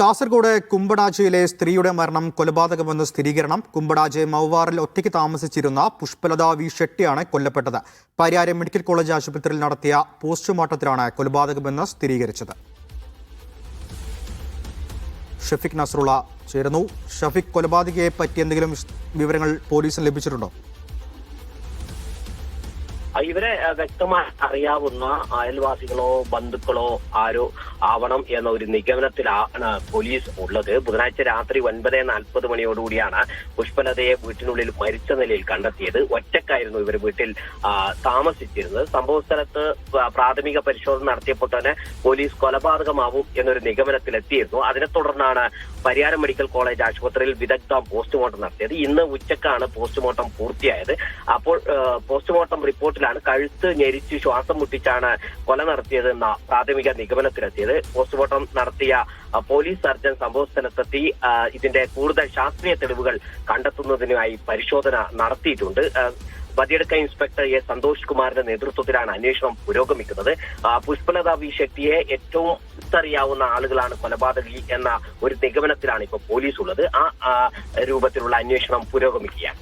കാസർഗോഡ് കുമ്പടാജയിലെ സ്ത്രീയുടെ മരണം കൊലപാതകമെന്ന് സ്ഥിരീകരണം. കുമ്പടാജെ മൗവാറിൽ ഒറ്റയ്ക്ക് താമസിച്ചിരുന്ന പുഷ്പലത വി ഷെട്ടിയാണ് കൊല്ലപ്പെട്ടത്. പരിയാരം മെഡിക്കൽ കോളേജ് ആശുപത്രിയിൽ നടത്തിയ പോസ്റ്റ്മോർട്ടത്തിലാണ് കൊലപാതകമെന്ന് സ്ഥിരീകരിച്ചത്. ഷഫീഖ് നസ്രുള്ള ചേരുന്നു. ഷഫീഖ്, കൊലപാതകയെ പറ്റി എന്തെങ്കിലും വിവരങ്ങൾ പോലീസിന് ലഭിച്ചിട്ടുണ്ടോ? ഇവരെ വ്യക്തമായി അറിയാവുന്ന അയൽവാസികളോ ബന്ധുക്കളോ ആരോ ആവണം എന്ന ഒരു നിഗമനത്തിലാണ് പോലീസ് ഉള്ളത്. ബുധനാഴ്ച രാത്രി 9:40 മണിയോടുകൂടിയാണ് പുഷ്പലതയെ വീട്ടിനുള്ളിൽ മരിച്ച നിലയിൽ കണ്ടെത്തിയത്. ഒറ്റക്കായിരുന്നു ഇവർ വീട്ടിൽ താമസിച്ചിരുന്നത്. സംഭവ സ്ഥലത്ത് പ്രാഥമിക പരിശോധന നടത്തിയപ്പോൾ തന്നെ പോലീസ് കൊലപാതകമാവും എന്നൊരു നിഗമനത്തിലെത്തിയിരുന്നു. അതിനെ തുടർന്നാണ് പരിയാരം മെഡിക്കൽ കോളേജ് ആശുപത്രിയിൽ വിദഗ്ധ പോസ്റ്റ്മോർട്ടം നടത്തിയത്. ഇന്ന് ഉച്ചക്കാണ് പോസ്റ്റ്മോർട്ടം പൂർത്തിയായത്. അപ്പോൾ പോസ്റ്റ്മോർട്ടം റിപ്പോർട്ടിൽ കഴുത്ത് ഞെരിച്ച് ശ്വാസം മുട്ടിച്ചാണ് കൊല നടത്തിയതെന്ന പ്രാഥമിക നിഗമനത്തിലെത്തിയത്. പോസ്റ്റ്മോർട്ടം നടത്തിയ പോലീസ് സർജൻ സംഭവ സ്ഥലത്തെത്തി ഇതിന്റെ കൂടുതൽ ശാസ്ത്രീയ തെളിവുകൾ കണ്ടെത്തുന്നതിനായി പരിശോധന നടത്തിയിട്ടുണ്ട്. ബദിയടുക്ക ഇൻസ്പെക്ടർ എ സന്തോഷ് കുമാറിന്റെ നേതൃത്വത്തിലാണ് അന്വേഷണം പുരോഗമിക്കുന്നത്. പുഷ്പലത വി ഷെട്ടിയെ ഏറ്റവും അടുത്തറിയാവുന്ന ആളുകളാണ് കൊലപാതകി എന്ന ഒരു നിഗമനത്തിലാണ് ഇപ്പോൾ പോലീസ് ഉള്ളത്. ആ രൂപത്തിലുള്ള അന്വേഷണം പുരോഗമിക്കുകയാണ്.